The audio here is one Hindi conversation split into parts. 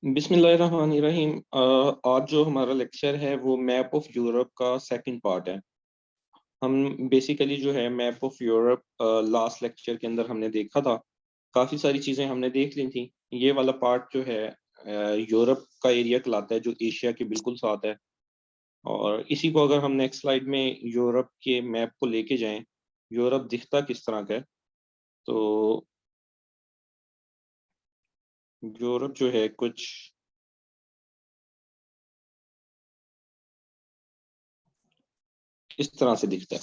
बिस्मिल्लाहिर्रहमानिर्रहीम। आज जो हमारा लेक्चर है वो मैप ऑफ यूरोप का सेकंड पार्ट है। हम बेसिकली जो है map of Europe last lecture के अंदर हमने देखा था। काफ़ी सारी चीज़ें हमने देख ली थी। ये वाला पार्ट जो है यूरोप का एरिया कहलाता है, जो एशिया के बिल्कुल साथ है। और इसी को अगर हम नेक्स्ट स्लाइड में यूरोप के मैप को लेके जाएं, यूरोप दिखता किस तरह का है। तो यूरोप जो है कुछ इस तरह से दिखता है।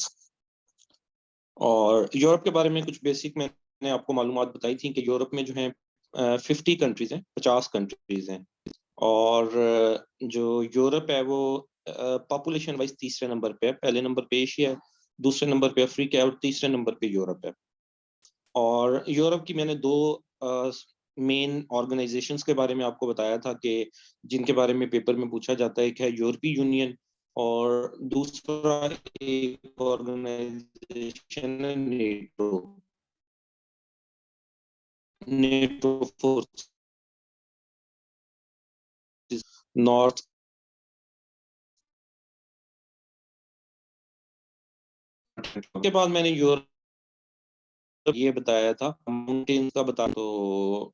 और यूरोप के बारे में कुछ बेसिक मैंने आपको मालूमात बताई थी कि यूरोप में जो है 50 कंट्रीज हैं, 50 कंट्रीज हैं। और जो यूरोप है वो पॉपुलेशन वाइज तीसरे नंबर पे है। पहले नंबर पे एशिया है, दूसरे नंबर पे अफ्रीका है और तीसरे नंबर पे यूरोप है। और यूरोप की मैंने दो मेन ऑर्गेनाइजेशंस के बारे में आपको बताया था कि जिनके बारे में पेपर में पूछा जाता है। एक है यूरोपीय यूनियन और दूसरा एक ऑर्गेनाइजेशन है नेटो। नेटो फोर्स नॉर्थ के बाद मैंने यूरोप ये बताया था, माउंटेन्स का बता। तो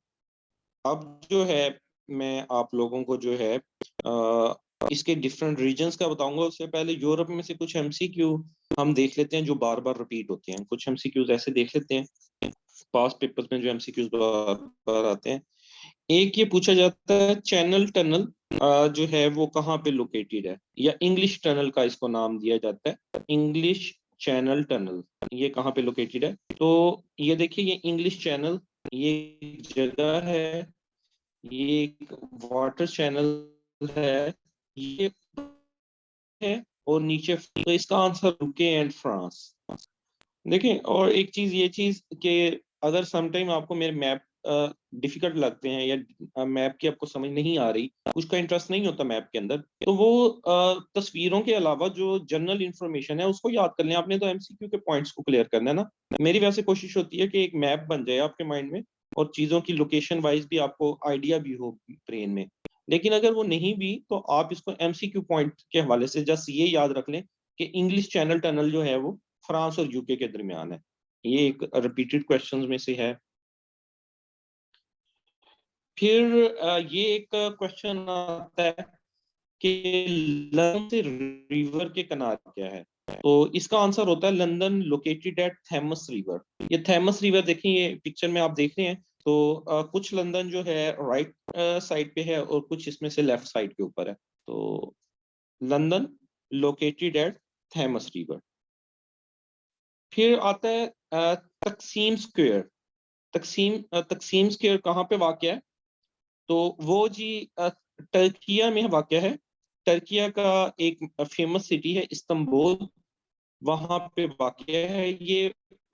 अब जो है मैं आप लोगों को जो है इसके डिफरेंट रीजन्स का बताऊंगा। उससे पहले यूरोप में से कुछ एमसीक्यू हम देख लेते हैं जो बार बार रिपीट होते हैं। कुछ एमसीक्यूज ऐसे देख लेते हैं पास पेपर्स में जो एमसीक्यूज बार बार आते हैं। एक ये पूछा जाता है चैनल टनल जो है वो कहाँ पे लोकेटेड है, या इंग्लिश टनल का इसको नाम दिया जाता है, इंग्लिश चैनल टनल। ये कहाँ पे लोकेटेड है? तो ये देखिए, ये इंग्लिश चैनल ये एक जगह है, ये एक वाटर चैनल है, ये है। और नीचे तो इसका आंसर यूके एंड फ्रांस। देखिए, और एक चीज ये चीज कि अगर समटाइम आपको मेरे मैप डिफिकल्ट लगते हैं या मैप की आपको समझ नहीं आ रही, उसका इंटरेस्ट नहीं होता मैप के अंदर, तो वो तस्वीरों के अलावा जो जनरल इंफॉर्मेशन है उसको याद कर लें। आपने तो एमसीक्यू के पॉइंट्स को क्लियर करना है ना। मेरी वैसे कोशिश होती है कि एक मैप बन जाए आपके माइंड में और चीजों की लोकेशन वाइज भी आपको आइडिया भी हो ब्रेन में। लेकिन अगर वो नहीं भी तो आप इसको एमसीक्यू पॉइंट के हवाले से जस्ट ये याद रख लें कि इंग्लिश चैनल टनल जो है वो फ्रांस और यूके के दरमियान है। ये एक रिपीटेड क्वेश्चंस में से है। फिर ये एक क्वेश्चन आता है कि लंदन से रिवर के किनारे क्या है? तो इसका आंसर होता है लंदन लोकेटेड एट थेमस रिवर। ये थेमस रिवर देखिए, ये पिक्चर में आप देख रहे हैं। तो कुछ लंदन जो है राइट साइड पे है और कुछ इसमें से लेफ्ट साइड के ऊपर है। तो लंदन लोकेटेड एट थेमस रिवर। फिर आता है तकसीम स्क्वायर। तकसीम स्क्वायर कहाँ पे वाक़या है? तो वो जी टर्किया में वाक़या है। टर्किया का एक फेमस सिटी है इस्तांबुल, वहां पे वाक़या है ये।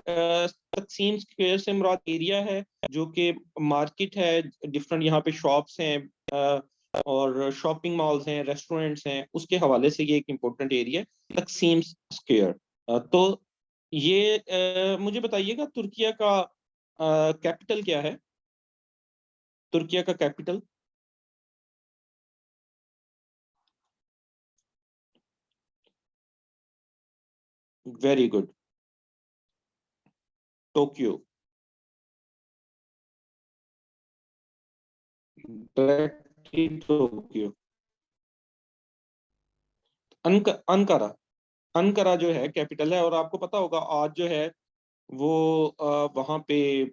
तकसीम स्क्वायर से मुराद एरिया है जो कि मार्केट है, डिफरेंट यहाँ पे शॉप्स हैं और शॉपिंग मॉल्स हैं, रेस्टोरेंट्स हैं, उसके हवाले से ये एक इम्पोर्टेंट एरिया है तकसीम स्क्वायर। तो ये मुझे बताइएगा तुर्किया का कैपिटल क्या है? तुर्किया का capital. Very good, Tokyo. Tokyo. Ankara. Ankara जो है कैपिटल है। और आपको पता होगा आज जो है वो वहां पे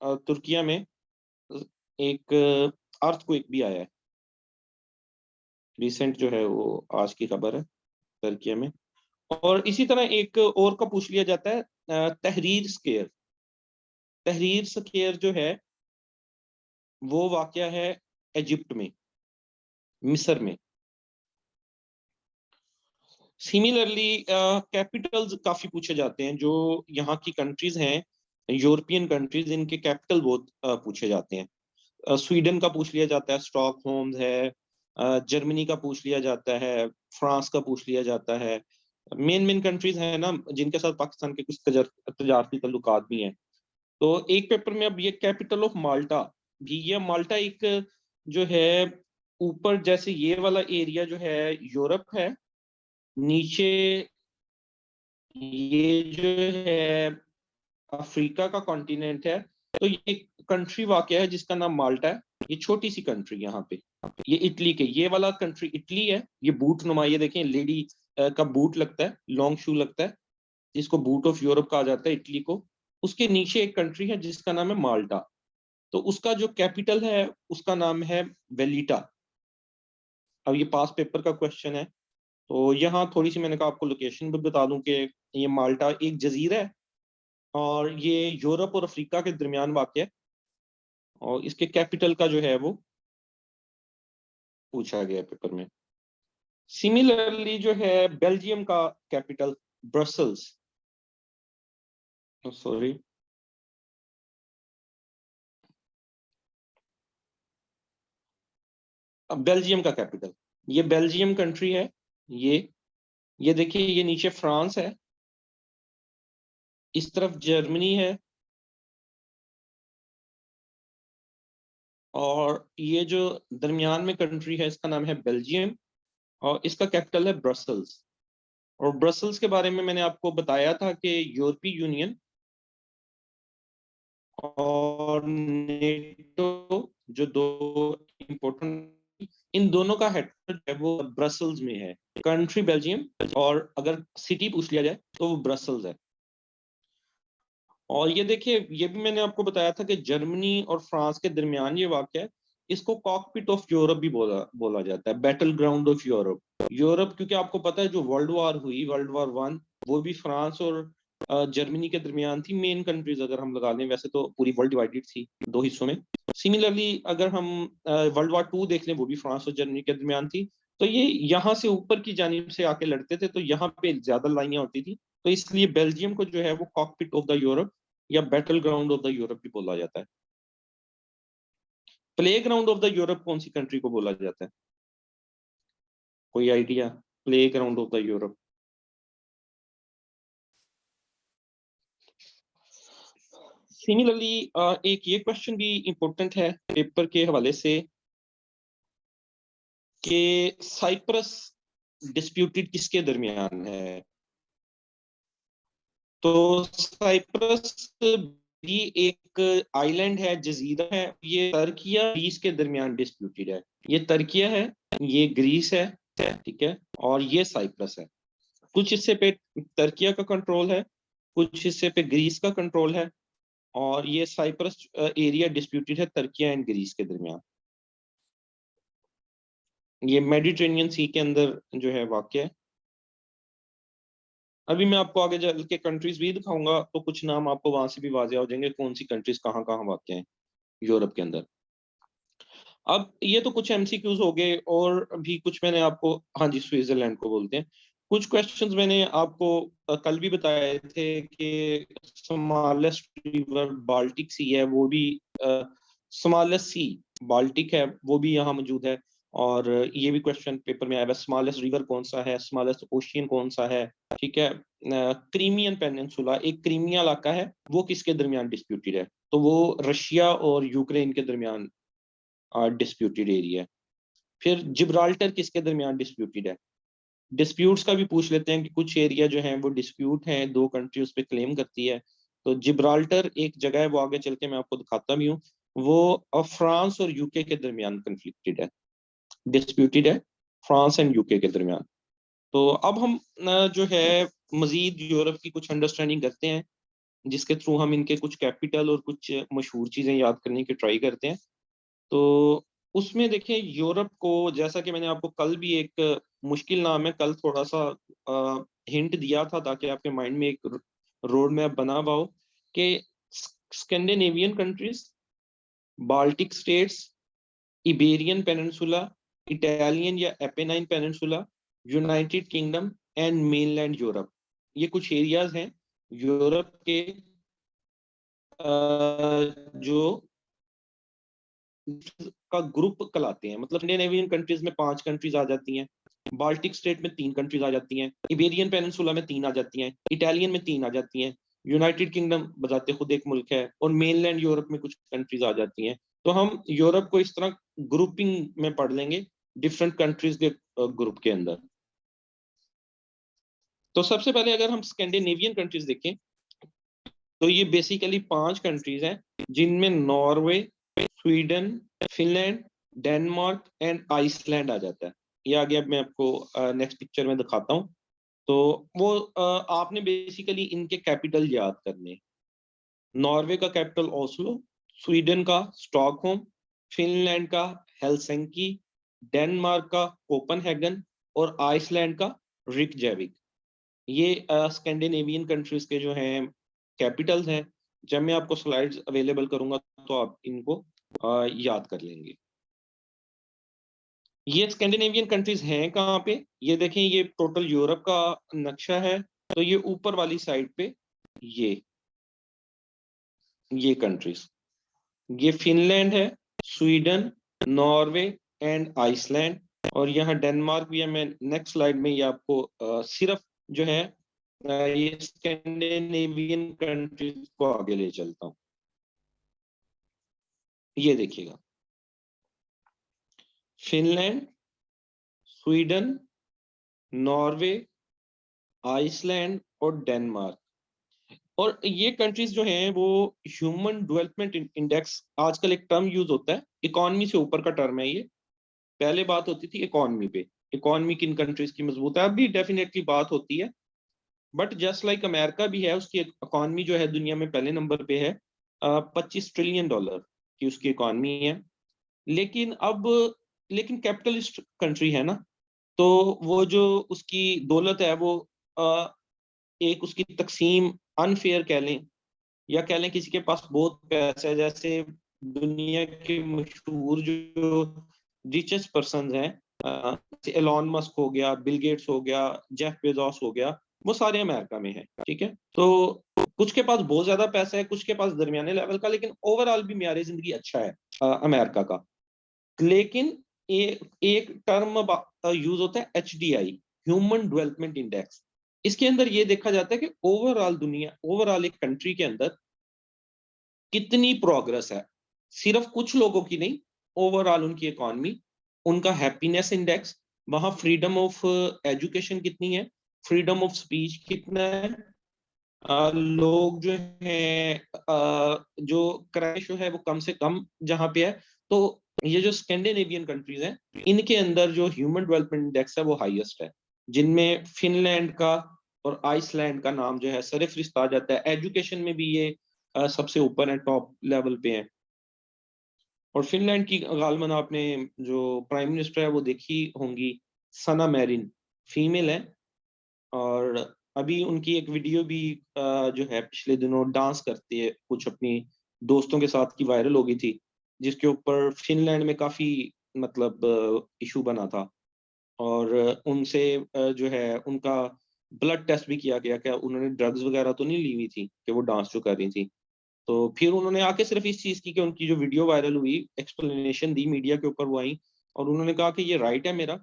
तुर्किया में एक अर्थक्वेक भी आया है। रिसेंट जो है वो आज की खबर है तुर्किया में। और इसी तरह एक और का पूछ लिया जाता है तहरीर स्क्वायर। तहरीर स्क्वायर जो है वो वाकया है इजिप्ट में, मिस्र में। सिमिलरली कैपिटल्स काफी पूछे जाते हैं। जो यहाँ की कंट्रीज हैं, यूरोपियन कंट्रीज, इनके कैपिटल बहुत पूछे जाते हैं। स्वीडन का पूछ लिया जाता है, स्टॉकहोम है। जर्मनी का पूछ लिया जाता है, फ्रांस का पूछ लिया जाता है। मेन मेन कंट्रीज हैं ना जिनके साथ पाकिस्तान के कुछ तजारती ताल्लुकात भी हैं। तो एक पेपर में अब ये कैपिटल ऑफ माल्टा भी, ये माल्टा एक जो है ऊपर जैसे ये वाला एरिया जो है यूरोप है, नीचे ये जो है अफ्रीका का कॉन्टिनेंट है। तो ये कंट्री वाकया है जिसका नाम माल्टा है। ये छोटी सी कंट्री यहाँ पे, ये इटली के, ये वाला कंट्री इटली है। ये बूट नुमा, ये देखें लेडी का बूट लगता है, लॉन्ग शू लगता है, जिसको बूट ऑफ यूरोप कहा जाता है इटली को। उसके नीचे एक कंट्री है जिसका नाम है माल्टा। तो उसका जो कैपिटल है उसका नाम है वेलिटा। अब ये पास पेपर का क्वेश्चन है, तो यहाँ थोड़ी सी मैंने कहा आपको लोकेशन भी बता दूं कि ये माल्टा एक जजीरा है और ये यूरोप और अफ्रीका के दरमियान वाक़ है। और इसके कैपिटल का जो है वो पूछा गया पेपर में। सिमिलरली जो है बेल्जियम का कैपिटल ब्रसल्स, सॉरी, अब बेल्जियम का कैपिटल, ये बेल्जियम कंट्री है। ये देखिए, ये नीचे फ्रांस है, इस तरफ जर्मनी है, और ये जो दरमियान में कंट्री है इसका नाम है बेल्जियम, और इसका कैपिटल है ब्रसल्स। और ब्रसल्स के बारे में मैंने आपको बताया था कि यूरोपीय यूनियन और नेटो, जो दो इम्पोर्टेंट, इन दोनों का हेडक्वार्टर है वो ब्रसल्स में है। कंट्री बेल्जियम, और अगर सिटी पूछ लिया जाए तो वो ब्रसल्स है। और ये देखिए, ये भी मैंने आपको बताया था कि जर्मनी और फ्रांस के दरमियान ये वाक़या है। इसको कॉकपिट ऑफ यूरोप भी बोला जाता है, battle ground of Europe. Europe, क्योंकि आपको पता है जो वर्ल्ड वार हुई, वर्ल्ड वार वन, वो भी फ्रांस और जर्मनी के दरमियान थी। मेन कंट्रीज अगर हम लगा लें, वैसे तो पूरी वर्ल्ड डिवाइडेड थी दो हिस्सों में। सिमिलरली अगर हम वर्ल्ड वार टू देख लें, वो भी फ्रांस और जर्मनी के दरमियान थी। तो ये यहाँ से ऊपर की जानिब से आके लड़ते थे, तो यहाँ पे ज्यादा लड़ाइयाँ होती थी। तो इसलिए बेल्जियम को जो है वो कॉकपिट ऑफ द यूरोप या battle ground of the Europe भी बोला जाता है। Play ground of the Europe कौन सी कंट्री को बोला जाता है? कोई idea? Play ground of the Europe. Similarly एक ये क्वेश्चन भी इंपॉर्टेंट है पेपर के हवाले से कि साइप्रस डिस्प्यूटेड किसके दरमियान है? तो साइप्रस भी एक आइलैंड है, जजीरा है। ये तुर्किया ग्रीस के दरमियान डिस्प्यूटेड है। ये तुर्किया है, ये ग्रीस है, ठीक है, और ये साइप्रस है। कुछ हिस्से पे तुर्किया का कंट्रोल है, कुछ हिस्से पे ग्रीस का कंट्रोल है, और ये साइप्रस एरिया डिस्प्यूटेड है तुर्किया एंड ग्रीस के दरमियान। ये मेडिटेरेनियन सी के अंदर जो है वाक़ है। अभी मैं आपको आगे चल के कंट्रीज भी दिखाऊंगा, तो कुछ नाम आपको वहां से भी वाज़ेह हो जाएंगे कौन सी कंट्रीज कहाँ कहाँ वाक़ हैं यूरोप के अंदर। अब ये तो कुछ एमसीक्यूज हो गए, और भी कुछ मैंने आपको, हाँ जी, स्विट्जरलैंड को बोलते हैं। कुछ क्वेश्चंस मैंने आपको कल भी बताए थे कि स्मॉलेस्ट रिवर बाल्टिक सी है, वो भी स्मॉलेस्ट सी बाल्टिक है, वो भी यहाँ मौजूद है। और ये भी क्वेश्चन पेपर में आया है, स्मॉलेस्ट रिवर कौन सा है, स्मॉलेस्ट ओशियन कौन सा है, ठीक है। क्रीमियन पेनिनसुला, एक क्रीमिया इलाका है, वो किसके दरमियान डिस्प्यूटेड है? तो वो रशिया और यूक्रेन के दरमियान डिस्प्यूटेड एरिया है। फिर जिब्राल्टर किसके दरमियान डिस्प्यूटेड है? डिस्प्यूट्स का भी पूछ लेते हैं कि कुछ एरिया जो है वो डिस्प्यूट है, दो कंट्री उस पर क्लेम करती है। तो जिब्राल्टर एक जगह है, वो आगे चल के मैं आपको दिखाता भी हूँ। वो फ्रांस और यूके के दरमियान कंफ्लिक्टेड है, डिस्प्यूटेड है, फ्रांस एंड यूके के दरमियान। तो अब हम जो है मजीद यूरोप की कुछ अंडरस्टैंडिंग करते हैं, जिसके थ्रू हम इनके कुछ कैपिटल और कुछ मशहूर चीजें याद करने की ट्राई करते हैं। तो उसमें देखिए, यूरोप को, जैसा कि मैंने आपको कल भी एक मुश्किल नाम है, कल थोड़ा सा हिंट दिया था ताकि आपके माइंड में एक रोड मैप बना हुआ हो कि Scandinavian countries, Baltic states, Iberian peninsula, Italian या Apennine peninsula, United Kingdom and mainland Europe, ये कुछ एरियाज हैं यूरोप के जो का ग्रुप कहलाते हैं। मतलब स्कैंडिनेवियन कंट्रीज में 5 कंट्रीज आ जाती हैं, बाल्टिक स्टेट में 3 कंट्रीज आ जाती हैं, इबेरियन पेनिनसुला में 3 आ जाती हैं, इटालियन में 3 आ जाती हैं, यूनाइटेड किंगडम बजाते खुद एक मुल्क है, और मेनलैंड यूरोप में कुछ कंट्रीज आ जाती हैं। तो हम यूरोप को इस तरह ग्रुपिंग में पढ़ लेंगे डिफरेंट कंट्रीज के ग्रुप के अंदर। तो सबसे पहले अगर हम स्कैंडिनेवियन कंट्रीज देखें तो ये बेसिकली 5 कंट्रीज हैं जिनमें Norway, Sweden, Finland, Denmark and Iceland आ जाता है। ये आगे अब मैं आपको नेक्स्ट पिक्चर में दिखाता हूँ। तो वो आपने बेसिकली इनके कैपिटल याद करने। नॉर्वे का कैपिटल ओस्लो, स्वीडन का स्टॉकहोम, फिनलैंड का हेलसिंकी, डेनमार्क का कोपनहेगन और आइसलैंड का रिकजैविक। ये स्कैंडिनेवियन कंट्रीज के जो हैं कैपिटल्स हैं। जब मैं आपको स्लाइड्स अवेलेबल करूंगा तो आप इनको याद कर लेंगे। ये स्कैंडिनेवियन कंट्रीज हैं कहाँ पे? ये देखें, ये टोटल यूरोप का नक्शा है। तो ये ऊपर वाली साइड पे ये कंट्रीज, ये फिनलैंड है, स्वीडन, नॉर्वे एंड आइसलैंड। और यहाँ डेनमार्क भी है। मैं नेक्स्ट स्लाइड में ये आपको सिर्फ जो है ये स्कैंडिनेवियन कंट्रीज को आगे ले चलता हूँ। ये देखिएगा, फिनलैंड, स्वीडन, नॉर्वे, आइसलैंड और डेनमार्क। और ये कंट्रीज जो हैं वो ह्यूमन डेवलपमेंट इंडेक्स, आजकल एक टर्म यूज होता है, इकोनॉमी से ऊपर का टर्म है ये। पहले बात होती थी इकोनॉमी पे, इकोनॉमी किन कंट्रीज की मजबूत है, अभी डेफिनेटली बात होती है। बट जस्ट लाइक अमेरिका भी है, उसकी इकोनॉमी जो है दुनिया में पहले नंबर पे है। 25 ट्रिलियन डॉलर की उसकी इकोनॉमी है। लेकिन अब, लेकिन कैपिटलिस्ट कंट्री है ना, तो वो जो उसकी दौलत है वो एक उसकी तकसीम अनफेयर कह लें, या कह लें किसी के पास बहुत पैसा है। जैसे दुनिया के मशहूर जो रिचेस्ट पर्सन हैं, एलॉन मस्क हो गया, बिल गेट्स हो गया, जेफ बेजोस हो गया, वो सारे अमेरिका में हैं। ठीक है, तो कुछ के पास बहुत ज्यादा पैसा है, कुछ के पास दरमियाने लेवल का, लेकिन ओवरऑल भी म्यार जिंदगी अच्छा है अमेरिका का। लेकिन एक टर्म यूज होता है HDI, ह्यूमन डेवलपमेंट इंडेक्स। इसके अंदर ये देखा जाता है कि ओवरऑल दुनिया, ओवरऑल एक कंट्री के अंदर कितनी प्रोग्रेस है, सिर्फ कुछ लोगों की नहीं, ओवरऑल उनकी इकोनॉमी, उनका हैप्पीनेस इंडेक्स, वहां फ्रीडम ऑफ एजुकेशन कितनी है, फ्रीडम ऑफ स्पीच कितना है, लोग जो है जो क्राइम जो है वो कम से कम जहां पे है। तो ये जो स्कैंडिनेवियन कंट्रीज हैं, इनके अंदर जो ह्यूमन डेवलपमेंट इंडेक्स है वो हाईएस्ट है, जिनमें फिनलैंड का और आइसलैंड का नाम जो है सरफहरिस्त आ जाता है। एजुकेशन में भी ये सबसे ऊपर है, टॉप लेवल पे है। और फिनलैंड की गालमन आपने जो प्राइम मिनिस्टर है वो देखी होंगी, सना मैरिन, फीमेल है। और अभी उनकी एक वीडियो भी जो है पिछले दिनों डांस करती है कुछ अपनी दोस्तों के साथ की वायरल हो गई थी, जिसके ऊपर फिनलैंड में काफी मतलब इशू बना था। और उनसे जो है उनका ब्लड टेस्ट भी किया गया, क्या उन्होंने ड्रग्स वगैरह तो नहीं ली हुई थी कि वो डांस जो कर रही थी। तो फिर उन्होंने आके सिर्फ इस चीज की, कि उनकी जो वीडियो वायरल हुई, एक्सप्लेनेशन दी मीडिया के ऊपर वो आई। और उन्होंने कहा कि ये राइट है मेरा,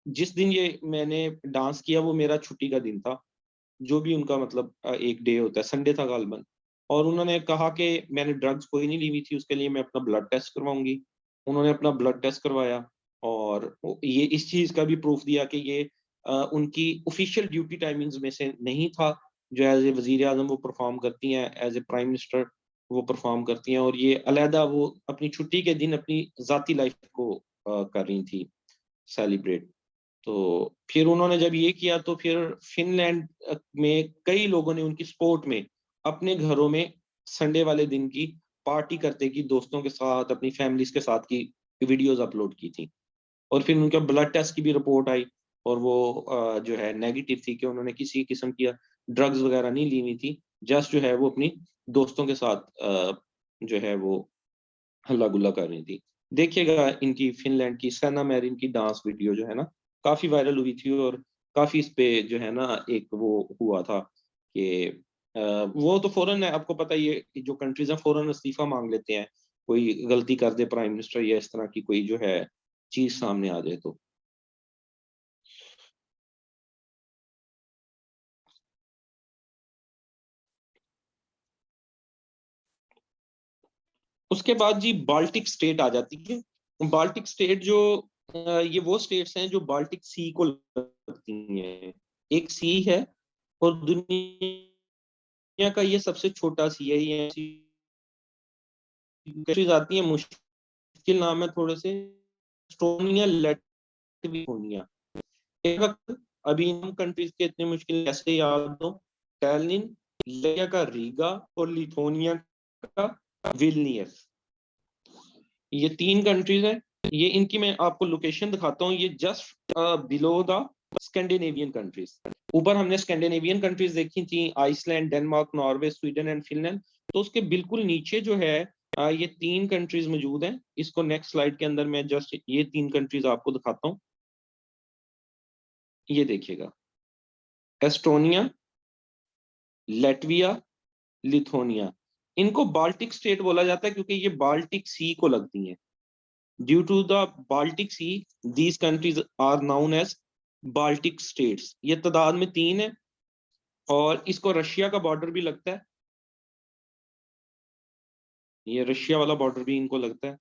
जिस दिन ये मैंने डांस किया वो मेरा छुट्टी का दिन था, जो भी उनका मतलब एक डे होता है, संडे था गालबन। और उन्होंने कहा कि मैंने ड्रग्स कोई नहीं ली हुई थी, उसके लिए मैं अपना ब्लड टेस्ट करवाऊंगी। उन्होंने अपना ब्लड टेस्ट करवाया, और ये इस चीज का भी प्रूफ दिया कि ये उनकी ऑफिशियल ड्यूटी टाइमिंग्स में से नहीं था, जो एज ए वजीर आजम वो परफॉर्म करती हैं, एज ए प्राइम मिनिस्टर वो परफॉर्म करती हैं। और ये अलहदा वो अपनी छुट्टी के दिन अपनी जाती लाइफ को कर रही थी सेलिब्रेट। तो फिर उन्होंने जब ये किया तो फिर फिनलैंड में कई लोगों ने उनकी सपोर्ट में अपने घरों में संडे वाले दिन की पार्टी करते की, दोस्तों के साथ अपनी फैमिलीज के साथ की वीडियोस अपलोड की थी। और फिर उनका ब्लड टेस्ट की भी रिपोर्ट आई, और वो जो है नेगेटिव थी, कि उन्होंने किसी किस्म की ड्रग्स वगैरह नहीं ली हुई थी। जस्ट जो है वो अपनी दोस्तों के साथ जो है वो हल्ला गुल्ला कर रही थी। देखिएगा इनकी फिनलैंड की सैना मैरिन की डांस वीडियो जो है ना, काफी वायरल हुई थी। और काफी इस पे जो है ना एक वो हुआ था कि वो तो फौरन है, आपको पता ही है कि जो कंट्रीज हैं फौरन इस्तीफा मांग लेते हैं, कोई गलती कर दे प्राइम मिनिस्टर या इस तरह की कोई जो है चीज सामने आ जाए तो। उसके बाद जी बाल्टिक स्टेट आ जाती है। बाल्टिक स्टेट जो ये वो स्टेट्स हैं जो बाल्टिक सी को लगती हैं। एक सी है और दुनिया का ये सबसे छोटा सी है। ये कंट्रीज आती है, मुश्किल नाम है थोड़े से। Estonia, Latvia. अभी इन कंट्रीज के इतने मुश्किल कैसे याद हो? टैलिन, लिथुआनिया का रीगा और लिथुआनिया का विल्नियस। ये 3 कंट्रीज हैं। ये इनकी मैं आपको लोकेशन दिखाता हूँ। ये just below the Scandinavian countries. ऊपर हमने स्कैंडिनेवियन कंट्रीज देखी थी, Iceland, Denmark, Norway, Sweden and Finland. तो उसके बिल्कुल नीचे जो है ये 3 कंट्रीज मौजूद हैं। इसको नेक्स्ट स्लाइड के अंदर मैं जस्ट ये 3 कंट्रीज आपको दिखाता हूँ। ये देखिएगा, एस्टोनिया, लैटविया, लिथुआनिया। इनको बाल्टिक स्टेट बोला जाता है क्योंकि ये बाल्टिक सी को लगती हैं। Due to the Baltic sea, these countries are known as Baltic states. ये तादाद में 3 है और इसको रशिया का बॉर्डर भी लगता है। ये रशिया वाला बॉर्डर भी इनको लगता है।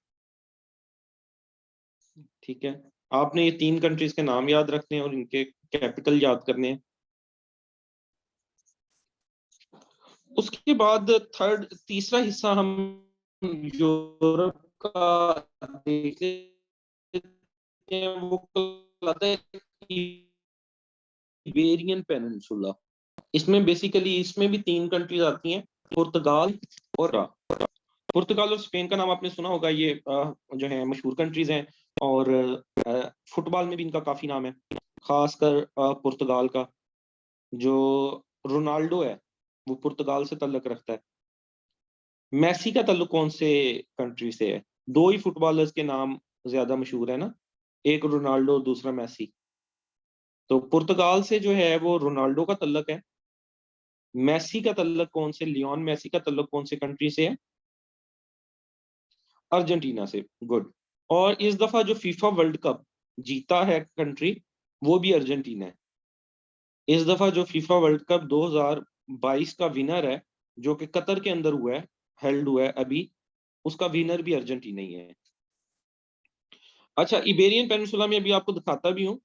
ठीक है, आपने ये 3 कंट्रीज के नाम याद रखने हैं और इनके कैपिटल याद करने हैं। उसके बाद तीसरा हिस्सा हम यूरोप का देख लेते हैं। वो कहलाता है इबेरियन पेनिनसुला। इसमें बेसिकली इसमें भी 3 कंट्रीज आती हैं, पुर्तगाल और पुर्तगाल और स्पेन का नाम आपने सुना होगा। ये जो है मशहूर कंट्रीज हैं और फुटबॉल में भी इनका काफी नाम है, खासकर पुर्तगाल का। जो रोनाल्डो है वो पुर्तगाल से ताल्लुक रखता है। मेसी का ताल्लुक कौन से कंट्री से है? 2 ही फुटबॉलर्स के नाम ज्यादा मशहूर है ना, एक रोनाल्डो, दूसरा मेसी। तो पुर्तगाल से जो है वो रोनाल्डो का ताल्लुक है। मेसी का ताल्लुक कौन से, लियोन मेसी का ताल्लुक कौन से कंट्री से है? अर्जेंटीना से। गुड। और इस दफा जो फीफा वर्ल्ड कप जीता है कंट्री, वो भी अर्जेंटीना है। इस दफा जो फीफा वर्ल्ड कप 2022 का विनर है, जो कि कतर के अंदर हुआ है, हेल्ड हुआ है अभी, उसका विनर भी अर्जेंटीना ही है। अच्छा, इबेरियन पेनिनसुला में अभी आपको दिखाता भी हूँ।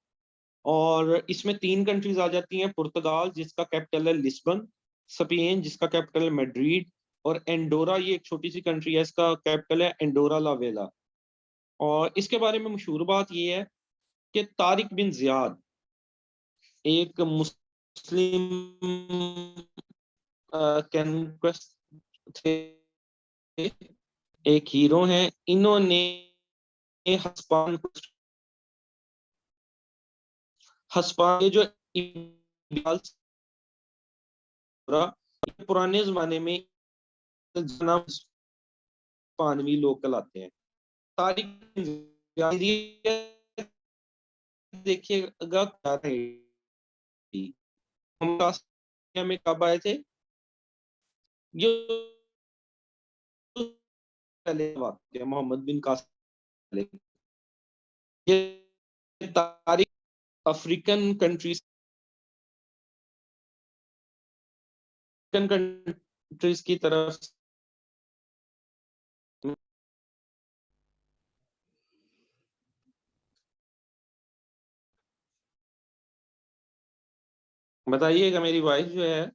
और इसमें 3 कंट्रीज आ जाती हैं, पुर्तगाल जिसका कैपिटल है लिस्बन, स्पेन जिसका कैपिटल है मैड्रिड, और एंडोरा, ये एक छोटी सी कंट्री है, इसका कैपिटल है एंडोरा ला वेला। और इसके बारे में मशहूर बात ये है कि तारिक बिन जियाद एक मुस्लिम कैनक्वेस्ट थे, एक हीरो हैं। इन्होंने हस्पान हस्पान ये जो इबाल ये पुराने जमाने में नाम पानवी लोग कहलाते हैं। तारिक देखिएगा क्या रही। हम कासिया में कब आए थे? ये पहले वाक्य मोहम्मद बिन कासिम। ये तारिक अफ्रीकन कंट्रीज कंट्रीज की तरफ बताइएगा मेरी वाइफ जो है।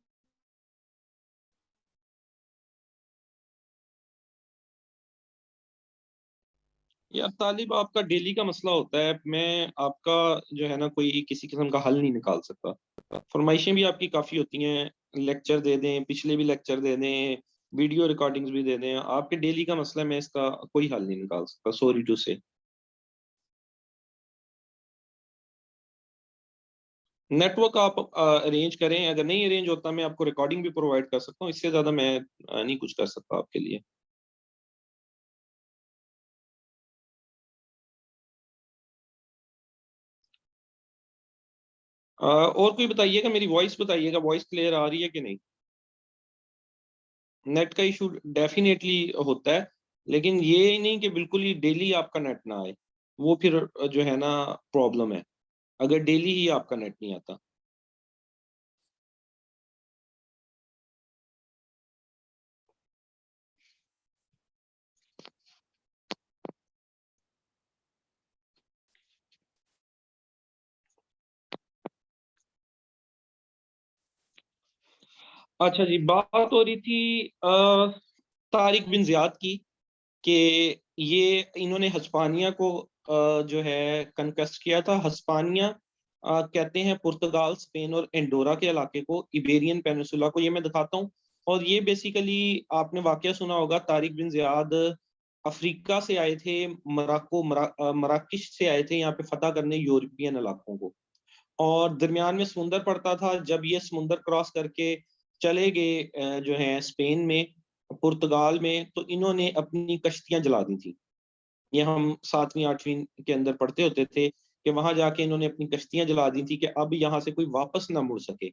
यार तालिब, आपका डेली का मसला होता है, मैं आपका जो है ना कोई किसी किस्म का हल नहीं निकाल सकता। फरमाइशें भी आपकी काफी होती हैं, लेक्चर दे दें, पिछले भी लेक्चर दे दें, वीडियो रिकॉर्डिंग्स भी दे दें। आपके डेली का मसला है, मैं इसका कोई हल नहीं निकाल सकता, सॉरी टू से। नेटवर्क आप अरेंज करें, अगर नहीं अरेंज होता मैं आपको रिकॉर्डिंग भी प्रोवाइड कर सकता हूँ, इससे ज्यादा मैं नहीं कुछ कर सकता आपके लिए। और कोई बताइएगा, मेरी वॉइस बताइएगा, वॉइस क्लियर आ रही है कि नहीं? नेट का इशू डेफिनेटली होता है, लेकिन ये नहीं कि बिल्कुल ही डेली आपका नेट ना आए। वो फिर जो है ना प्रॉब्लम है, अगर डेली ही आपका नेट नहीं आता। अच्छा जी, बात हो रही थी तारिक बिन ज़ियाद की, कि ये इन्होंने हिस्पानिया को जो है कनक्वेस्ट किया था। हिस्पानिया कहते हैं पुर्तगाल, स्पेन और एंडोरा के इलाके को, इबेरियन पेनिनसुला को। ये मैं दिखाता हूँ। और ये बेसिकली आपने वाकया सुना होगा, तारिक बिन ज़ियाद अफ्रीका से आए थे, मराकिश से आए थे यहाँ पे फतह करने यूरोपियन इलाकों को। और दरमियान में समुंदर पड़ता था। जब ये समुंदर क्रॉस करके चले गए जो है स्पेन में, पुर्तगाल में, तो इन्होंने अपनी कश्तियां जला दी थी। ये हम 7वीं 8वीं के अंदर पढ़ते होते थे कि वहां जाके इन्होंने अपनी कश्तियां जला दी थी कि अब यहाँ से कोई वापस ना मुड़ सके,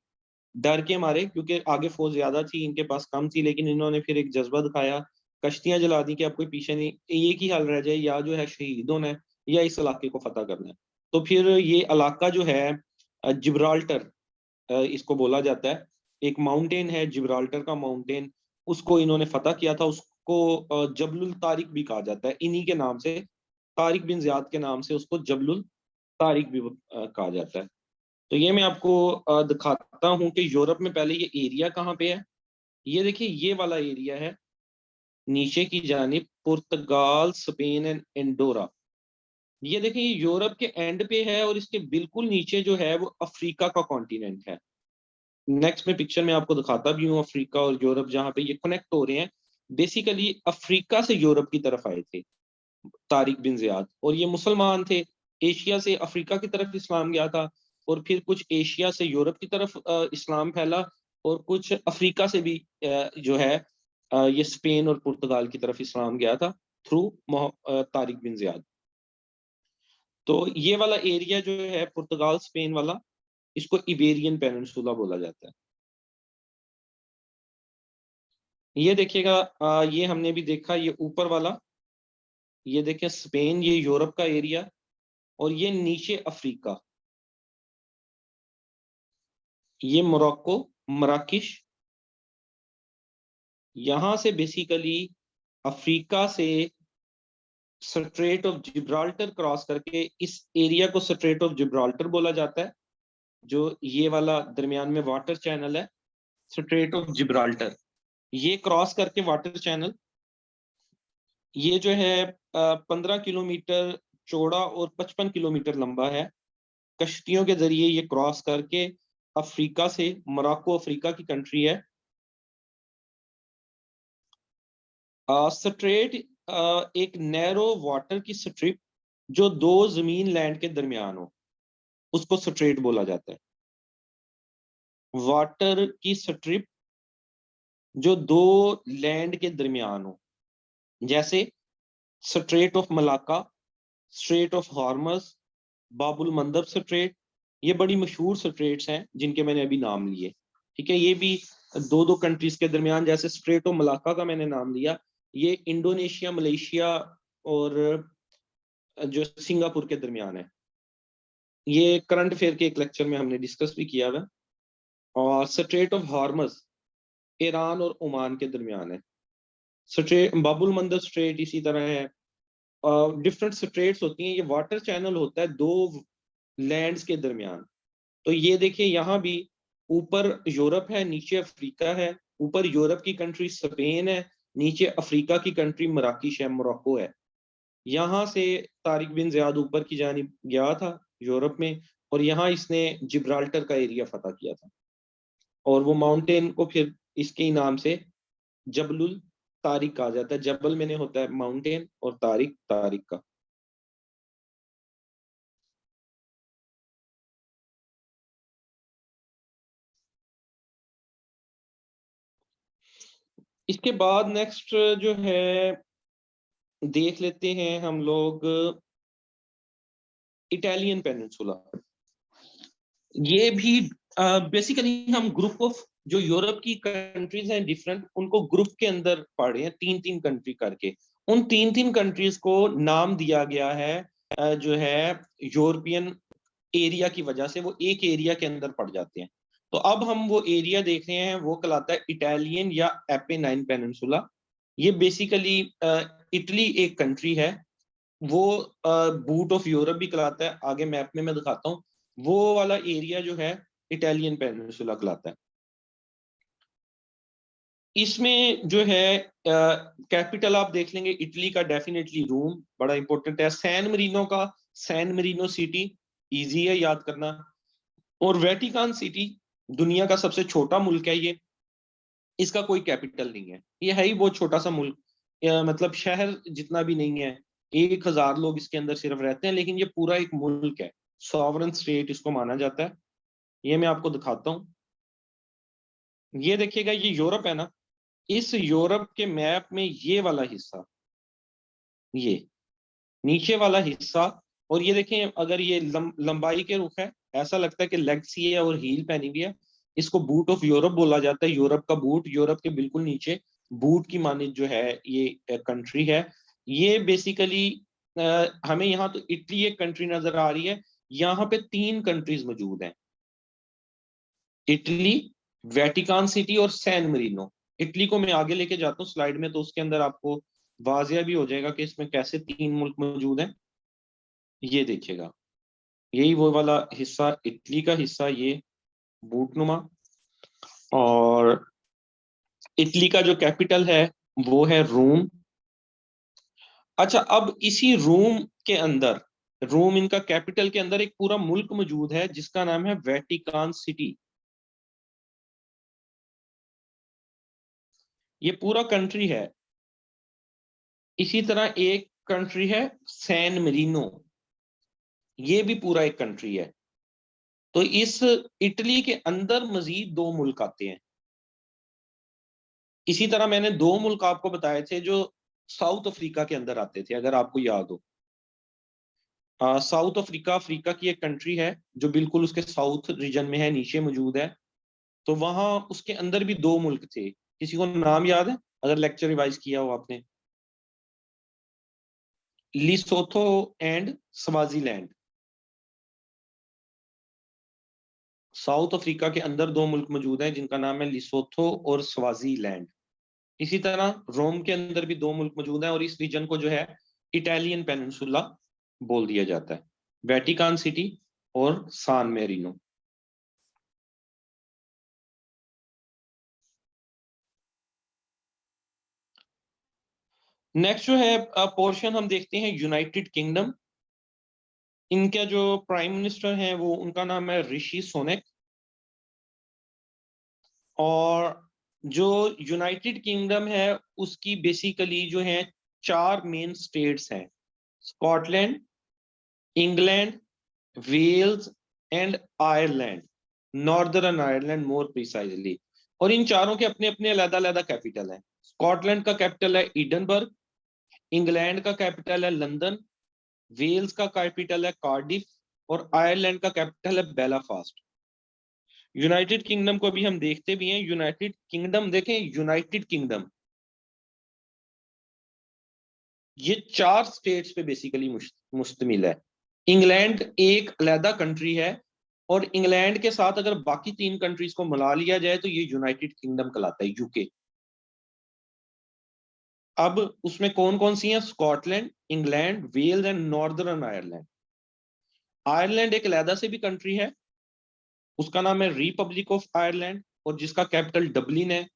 डर के मारे, क्योंकि आगे फौज ज्यादा थी, इनके पास कम थी। लेकिन इन्होंने फिर एक जज्बा दिखाया, कश्तियां जला दी कि अब कोई पीछे नहीं, एक ही हाल रह जाए, या जो है शहीद होना है या इस इलाके को फतह करना है। तो फिर ये इलाका जो है जिब्राल्टर इसको बोला जाता है। एक माउंटेन है जिब्राल्टर का माउंटेन, उसको इन्होंने फतह किया था। उसको जबलुल तारिक भी कहा जाता है, इन्हीं के नाम से, तारिक बिन ज़ियाद के नाम से उसको जबलुल तारिक भी कहा जाता है। तो ये मैं आपको दिखाता हूँ कि यूरोप में पहले ये एरिया कहाँ पे है। ये देखिए, ये वाला एरिया है नीचे की जानिब, पुर्तगाल, स्पेन एंड एंडोरा। ये देखिए, ये यूरोप के एंड पे है और इसके बिल्कुल नीचे जो है वो अफ्रीका का कॉन्टिनेंट है। नेक्स्ट में पिक्चर में आपको दिखाता भी हूँ, अफ्रीका और यूरोप जहाँ पे ये कनेक्ट हो रहे हैं। बेसिकली अफ्रीका से यूरोप की तरफ आए थे तारिक बिन जियाद, और ये मुसलमान थे। एशिया से अफ्रीका की तरफ इस्लाम गया था, और फिर कुछ एशिया से यूरोप की तरफ इस्लाम फैला, और कुछ अफ्रीका से भी जो है ये स्पेन और पुर्तगाल की तरफ इस्लाम गया था थ्रू तारिक बिन जियाद। तो ये वाला एरिया जो है पुर्तगाल स्पेन वाला, इसको इबेरियन पेनिनसुला बोला जाता है। ये देखिएगा, ये हमने भी देखा, ये ऊपर वाला, ये देखिए स्पेन, ये यूरोप का एरिया, और ये नीचे अफ्रीका, ये मोरक्को, मराकिश। यहां से बेसिकली अफ्रीका से स्ट्रेट ऑफ जिब्राल्टर क्रॉस करके इस एरिया को स्ट्रेट ऑफ जिब्राल्टर बोला जाता है। जो ये वाला दरमियान में वाटर चैनल है, स्ट्रेट ऑफ जिब्राल्टर, ये क्रॉस करके वाटर चैनल, ये जो है 15 किलोमीटर चौड़ा और 55 किलोमीटर लंबा है। कश्तियों के जरिए ये क्रॉस करके अफ्रीका से, मोरक्को अफ्रीका की कंट्री है, स्ट्रेट, एक नैरो वाटर की स्ट्रिप जो दो जमीन लैंड के दरमियान हो, उसको स्ट्रेट बोला जाता है। वाटर की स्ट्रिप जो दो लैंड के दरमियान हो, जैसे strait of Malacca, strait of Hormuz, Bab el Mandeb strait. ये बड़ी मशहूर स्ट्रेट्स हैं जिनके मैंने अभी नाम लिए। ठीक है, ये भी दो दो कंट्रीज के दरमियान, जैसे स्ट्रेट ऑफ मलाका का मैंने नाम लिया, ये इंडोनेशिया, मलेशिया और जो सिंगापुर के दरमियान है। ये करंट अफेयर के एक लेक्चर में हमने डिस्कस भी किया हुआ। और स्ट्रेट ऑफ हार्मस ईरान और ओमान के दरमियान है। स्ट्रेट बाबुल मंदब स्ट्रेट इसी तरह है। डिफरेंट स्ट्रेट्स होती हैं, ये वाटर चैनल होता है दो लैंड्स के दरमियान। तो ये देखिए, यहाँ भी ऊपर यूरोप है, नीचे अफ्रीका है। ऊपर यूरोप की कंट्री स्पेन है, नीचे अफ्रीका की कंट्री मराकिश है, मोरक्को है। यहाँ से तारिक बिन ज़ियाद ऊपर की जानिब गया था यूरोप में, और यहाँ इसने जिब्राल्टर का एरिया फतह किया था। और वो माउंटेन को फिर इसके ही नाम से जबलुल तारिक कहा जाता है। जबल मैंने होता है माउंटेन, और तारिक तारिक का। इसके बाद नेक्स्ट जो है देख लेते हैं हम लोग, इटालियन पेनिनसुला। ये भी बेसिकली हम ग्रुप ऑफ जो यूरोप की कंट्रीज हैं डिफरेंट, उनको ग्रुप के अंदर पढ़े हैं, तीन तीन कंट्री करके। उन तीन तीन कंट्रीज को नाम दिया गया है जो है यूरोपियन एरिया की वजह से, वो एक एरिया के अंदर पड़ जाते हैं। तो अब हम वो एरिया देख रहे हैं, वो कहलाता है इटालियन या एपेनाइन पेनिनसुला। ये बेसिकली इटली एक कंट्री है, वो बूट ऑफ यूरोप भी कहलाता है। आगे मैप में मैं दिखाता हूँ, वो वाला एरिया जो है इटालियन पेनिनसुला कहलाता है। इसमें जो है कैपिटल आप देख लेंगे इटली का, डेफिनेटली रोम बड़ा इंपॉर्टेंट है। सैन मरीनो का, सैन मरीनो सिटी इजी है याद करना। और वेटिकन सिटी दुनिया का सबसे छोटा मुल्क है ये, इसका कोई कैपिटल नहीं है, ये है ही बहुत छोटा सा मुल्क, मतलब शहर जितना भी नहीं है। 1,000 लोग इसके अंदर सिर्फ रहते हैं, लेकिन ये पूरा एक मुल्क है, सॉवरन स्टेट इसको माना जाता है। ये मैं आपको दिखाता हूँ। ये देखिएगा, ये यूरोप है ना, इस यूरोप के मैप में ये वाला हिस्सा, ये नीचे वाला हिस्सा, और ये देखें अगर ये लंबाई के रुख है, ऐसा लगता है कि लेग सी है और हील पहनी हुई है। इसको बूट ऑफ यूरोप बोला जाता है, यूरोप का बूट, यूरोप के बिल्कुल नीचे बूट की मानित जो है ये कंट्री है। ये बेसिकली हमें यहाँ तो इटली एक कंट्री नजर आ रही है, यहाँ पे 3 कंट्रीज मौजूद हैं, इटली, वेटिकन सिटी और सैन मरीनो। इटली को मैं आगे लेके जाता हूँ स्लाइड में, तो उसके अंदर आपको वाजिया भी हो जाएगा कि इसमें कैसे 3 मुल्क मौजूद हैं। ये देखिएगा, यही वो वाला हिस्सा, इटली का हिस्सा, ये बूटनुमा। और इटली का जो कैपिटल है वो है रोम। अच्छा, अब इसी रोम के अंदर, रोम इनका कैपिटल के अंदर एक पूरा मुल्क मौजूद है जिसका नाम है वेटिकन सिटी। ये पूरा कंट्री है। इसी तरह एक कंट्री है सैन मरीनो, ये भी पूरा एक कंट्री है। तो इस इटली के अंदर मजीद 2 मुल्क आते हैं। इसी तरह मैंने 2 मुल्क आपको बताए थे जो साउथ अफ्रीका के अंदर आते थे, अगर आपको याद हो। साउथ अफ्रीका अफ्रीका की एक कंट्री है जो बिल्कुल उसके साउथ रीजन में है, नीचे मौजूद है। तो वहां उसके अंदर भी 2 मुल्क थे, किसी को नाम याद है अगर लेक्चर रिवाइज किया हो आपने? लिसोथो एंड स्वाजीलैंड। साउथ अफ्रीका के अंदर 2 मुल्क मौजूद हैं जिनका नाम है लिसोथो और स्वाजीलैंड। इसी तरह रोम के अंदर भी 2 मुल्क मौजूद हैं, और इस रीजन को जो है इटालियन पेनिनसुला बोल दिया जाता है, वेटिकन सिटी और सान मेरिनो। नेक्स्ट जो है पोर्शन हम देखते हैं यूनाइटेड किंगडम। इनका जो प्राइम मिनिस्टर है वो, उनका नाम है ऋषि सोनक। और जो यूनाइटेड किंगडम है उसकी बेसिकली जो है 4 मेन स्टेट्स हैं, Scotland, England, Wales and Ireland, Northern Ireland more precisely. और इन चारों के अपने अपने अलग अलग कैपिटल है। स्कॉटलैंड का कैपिटल है ईडनबर्ग, इंग्लैंड का कैपिटल है लंदन, वेल्स का कैपिटल है कार्डिफ, और आयरलैंड का कैपिटल है बेलाफास्ट। यूनाइटेड किंगडम को भी हम देखते भी हैं। यूनाइटेड किंगडम देखें, यूनाइटेड किंगडम ये 4 स्टेट्स पे बेसिकली मुश्तमिल है। इंग्लैंड एक अलहदा कंट्री है, और इंग्लैंड के साथ अगर बाकी 3 कंट्रीज को मिला लिया जाए तो ये यूनाइटेड किंगडम कहलाता है, यूके। अब उसमें कौन कौन सी हैं? Scotland, England, Wales and Northern Ireland. Ireland एक अलहदा से भी कंट्री है, उसका नाम है रिपब्लिक ऑफ आयरलैंड, और जिसका कैपिटल डबलिन है।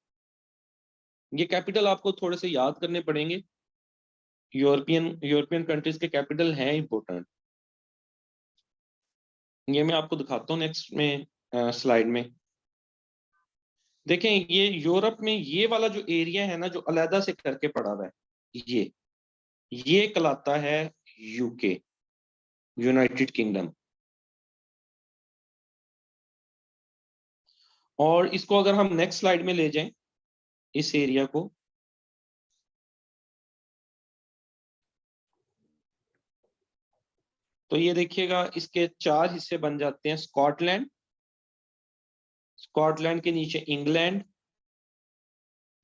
ये कैपिटल आपको थोड़े से याद करने पड़ेंगे, यूरोपियन यूरोपियन कंट्रीज के कैपिटल हैं इंपॉर्टेंट। ये मैं आपको दिखाता हूँ नेक्स्ट में स्लाइड में। देखें, ये यूरोप में ये वाला जो एरिया है ना, जो अलहदा से करके पड़ा हुआ है, ये कहलाता है यूके, यूनाइटेड किंगडम। और इसको अगर हम नेक्स्ट स्लाइड में ले जाएं, इस एरिया को, तो ये देखिएगा इसके 4 हिस्से बन जाते हैं। स्कॉटलैंड, स्कॉटलैंड के नीचे इंग्लैंड,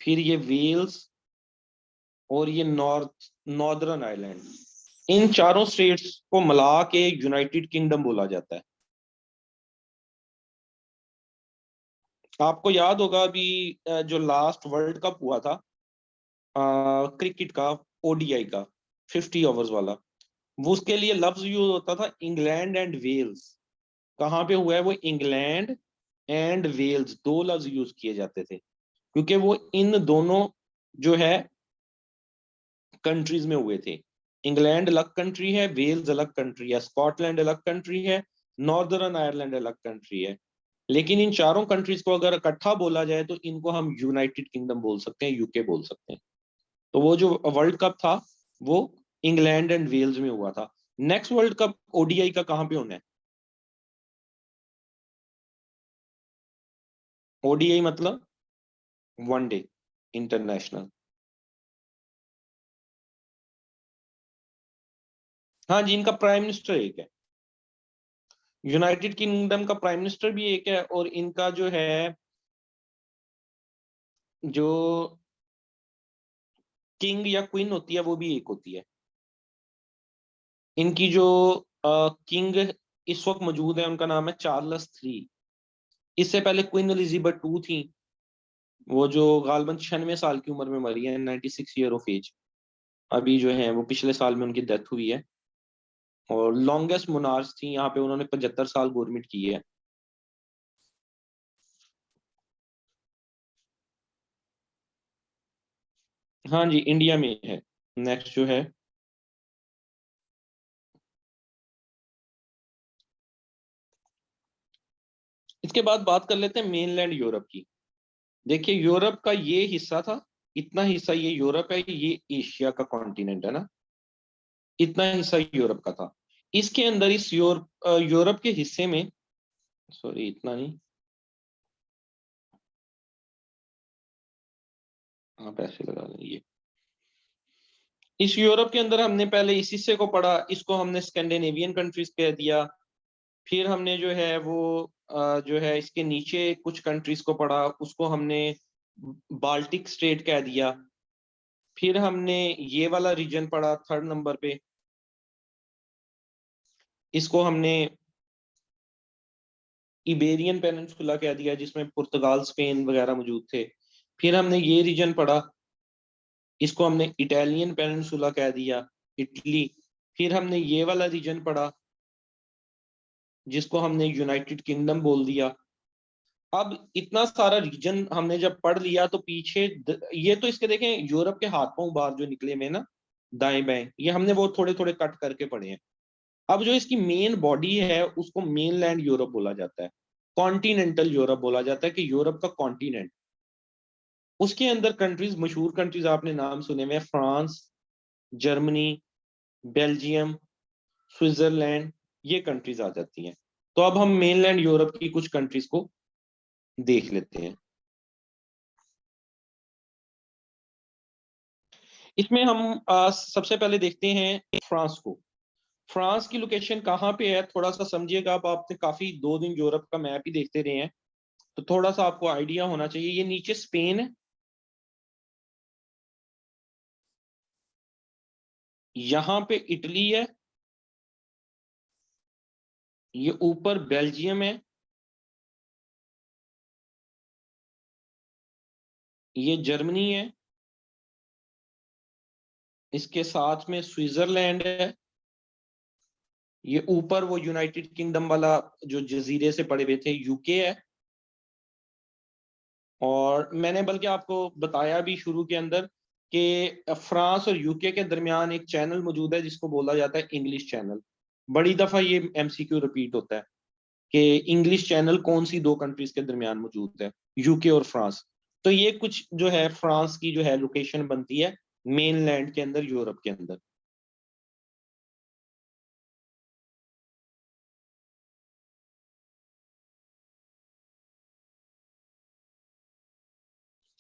फिर ये वेल्स, और ये नॉर्दर्न आयरलैंड। इन चारों स्टेट्स को मिला के यूनाइटेड किंगडम बोला जाता है। आपको याद होगा अभी जो लास्ट वर्ल्ड कप हुआ था क्रिकेट का, ओडीआई का, 50 ओवर्स वाला, वो उसके लिए लफ्ज यूज होता था इंग्लैंड एंड वेल्स। कहाँ पे हुआ है वो? इंग्लैंड एंड वेल्स, 2 लफ्ज यूज किए जाते थे। क्योंकि वो इन दोनों जो है कंट्रीज में हुए थे। इंग्लैंड अलग कंट्री है, वेल्स अलग कंट्री है, स्कॉटलैंड अलग कंट्री है, नॉर्दर्न आयरलैंड अलग कंट्री है। लेकिन इन चारों कंट्रीज को अगर इकट्ठा बोला जाए तो इनको हम यूनाइटेड किंगडम बोल सकते हैं, यूके बोल सकते हैं। तो वो जो वर्ल्ड कप था वो इंग्लैंड एंड वेल्स में हुआ था। नेक्स्ट वर्ल्ड कप ओडीआई का कहाँ पे होना है? ओडीआई मतलब वनडे इंटरनेशनल। हाँ जी, इनका प्राइम मिनिस्टर एक है। यूनाइटेड किंगडम का प्राइम मिनिस्टर भी एक है, और इनका जो है जो किंग या क्वीन होती है वो भी एक होती है। इनकी जो किंग इस वक्त मौजूद है उनका नाम है चार्ल्स 3। इससे पहले क्वीन एलिजाबेथ 2 थी, वो जो गालबन 96 साल की उम्र में मरी है, 96 ईयर ऑफ एज। अभी जो है वो पिछले साल में उनकी डेथ हुई है। और लॉन्गेस्ट मोनार्च थी यहाँ पे, उन्होंने 75 साल गवर्नमेंट की है। हाँ जी, इंडिया में है। नेक्स्ट जो है, इसके बाद बात कर लेते हैं मेनलैंड यूरोप की। देखिए, यूरोप का ये हिस्सा था, इतना हिस्सा ये यूरोप है, ये एशिया का कॉन्टिनेंट है ना, इतना हिस्सा यूरोप का था। इसके अंदर इस यूरोप के हिस्से में, सॉरी इतना नहीं, हाँ पैसे लगा दें ये। इस यूरोप के अंदर हमने पहले इस हिस्से को पढ़ा, इसको हमने स्कैंडिनेवियन कंट्रीज कह दिया। फिर हमने जो है वो जो है इसके नीचे कुछ कंट्रीज को पढ़ा, उसको हमने बाल्टिक स्टेट कह दिया। फिर हमने ये वाला रीजन पढ़ा 3rd नंबर पे, इसको हमने इबेरियन पेनिनसुला कह दिया, जिसमें पुर्तगाल स्पेन वगैरह मौजूद थे। फिर हमने ये रीजन पढ़ा, इसको हमने इटालियन पेनिनसुला कह दिया, इटली। फिर हमने ये वाला रीजन पढ़ा, जिसको हमने यूनाइटेड किंगडम बोल दिया। अब इतना सारा रीजन हमने जब पढ़ लिया तो पीछे ये तो इसके देखें यूरोप के हाथ पांव बाहर जो निकले में ना, दाएं बाएं, ये हमने वो थोड़े थोड़े कट करके पढ़े हैं। अब जो इसकी मेन बॉडी है उसको मेनलैंड यूरोप बोला जाता है, कॉन्टिनेंटल यूरोप बोला जाता है, कि यूरोप का कॉन्टिनेंट। उसके अंदर कंट्रीज, मशहूर कंट्रीज आपने नाम सुने हुए हैं, फ्रांस, जर्मनी, बेल्जियम, स्विट्जरलैंड, ये कंट्रीज आ जाती हैं। तो अब हम मेनलैंड यूरोप की कुछ कंट्रीज को देख लेते हैं। इसमें हम सबसे पहले देखते हैं फ्रांस को। फ्रांस की लोकेशन कहाँ पे है, थोड़ा सा समझिएगा। अब आपने काफी 2 दिन यूरोप का मैप ही देखते रहे हैं, तो थोड़ा सा आपको आइडिया होना चाहिए। ये नीचे स्पेन है, यहाँ पे इटली है, ये ऊपर बेल्जियम है, ये जर्मनी है, इसके साथ में स्विट्जरलैंड है, ये ऊपर वो यूनाइटेड किंगडम वाला जो जजीरे से पड़े हुए थे यूके है। और मैंने बल्कि आपको बताया भी शुरू के अंदर कि फ्रांस और यूके के दरमियान एक चैनल मौजूद है जिसको बोला जाता है इंग्लिश चैनल। बड़ी दफा ये एमसीक्यू रिपीट होता है कि इंग्लिश चैनल कौन सी 2 कंट्रीज के दरमियान मौजूद है, यूके और फ्रांस। तो ये कुछ जो है फ्रांस की जो है लोकेशन बनती है मेनलैंड के अंदर, यूरोप के अंदर।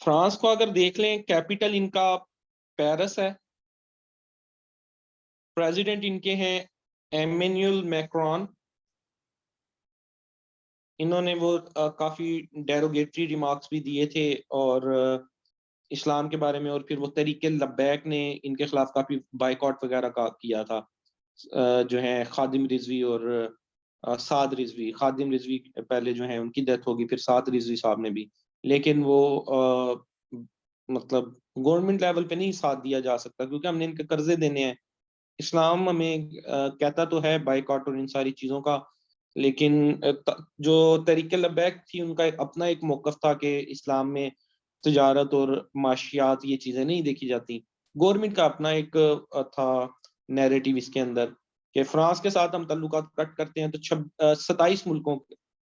फ्रांस को अगर देख लें, कैपिटल इनका पेरिस है, प्रेसिडेंट इनके हैं एमेन्युअल मैक्रोन। इन्होंने वो काफी डेरोगेटरी रिमार्क्स भी दिए थे, और इस्लाम के बारे में, और फिर वो तरीके लब्बैक ने इनके खिलाफ काफी बाइकॉट वगैरह का किया था। जो है खादिम रिजवी और साद रिजवी, खादिम रिजवी पहले जो है उनकी डेथ होगी, फिर साद रिजवी साहब ने भी। लेकिन वो मतलब गवर्नमेंट लेवल पे नहीं साथ दिया जा सकता, क्योंकि हमने इनके कर्जे देने हैं। इस्लाम हमें कहता तो है बाइकॉट और इन सारी चीजों का, लेकिन जो तरीके लबैक थी उनका एक अपना एक मौकफ था कि इस्लाम में तिजारत और माशियात ये चीजें नहीं देखी जाती। गवर्नमेंट का अपना एक था नैरेटिव इसके अंदर कि फ्रांस के साथ हम ताल्लुकात कट करते हैं तो 27 मुल्कों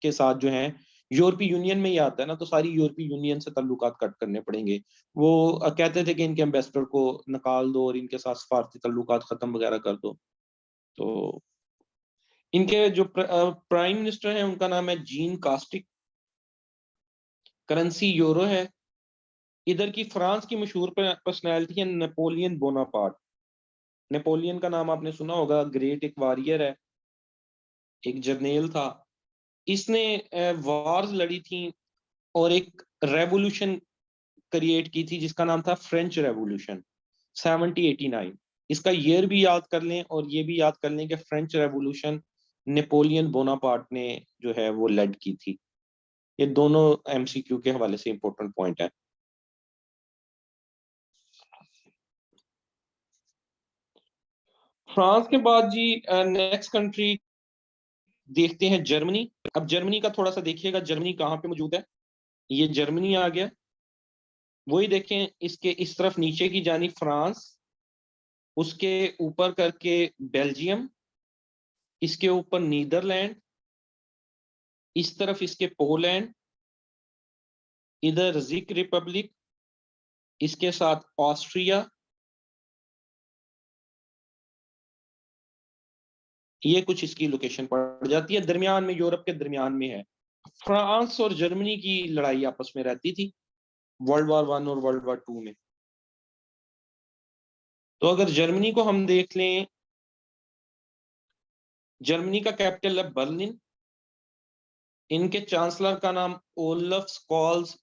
के साथ जो है यूरोपीय यूनियन में ही आता है ना, तो सारी यूरोपीय यूनियन से ताल्लुकात कट करने पड़ेंगे। वो कहते थे कि इनके एम्बेसडर को निकाल दो और इनके साथ सफारती ताल्लुकात खत्म वगैरह कर दो। तो इनके जो प्राइम मिनिस्टर हैं उनका नाम है जीन कास्टिक, करेंसी यूरो है। इधर की फ्रांस की मशहूर पर्सनैलिटी है नेपोलियन बोनापार्ट। नेपोलियन का नाम आपने सुना होगा, ग्रेट एक वॉरियर है, एक जर्नेल था। इसने वॉर्स लड़ी थी और एक रेवोल्यूशन क्रिएट की थी जिसका नाम था फ्रेंच रेवोल्यूशन 1789। इसका ईयर भी याद कर लें और ये भी याद कर लें कि फ्रेंच रेवोल्यूशन नेपोलियन बोनापार्ट ने जो है वो लेड की थी। ये दोनों एमसीक्यू के हवाले से इंपॉर्टेंट पॉइंट है। फ्रांस के बाद जी नेक्स्ट कंट्री देखते हैं जर्मनी। अब जर्मनी का थोड़ा सा देखिएगा, जर्मनी कहाँ पे मौजूद है। ये जर्मनी आ गया। वही देखें, इसके इस तरफ नीचे की जानी फ्रांस, उसके ऊपर करके बेल्जियम, इसके ऊपर नीदरलैंड, इस तरफ इसके पोलैंड, इधर जिक रिपब्लिक, इसके साथ ऑस्ट्रिया। ये कुछ इसकी लोकेशन पड़ जाती है, दरमियान में, यूरोप के दरमियान में है। फ्रांस और जर्मनी की लड़ाई आपस में रहती थी वर्ल्ड वॉर 1 और वर्ल्ड वॉर 2 में। तो अगर जर्मनी को हम देख लें, जर्मनी का कैपिटल है बर्लिन। इनके चांसलर का नाम ओलफ स्कॉल्स।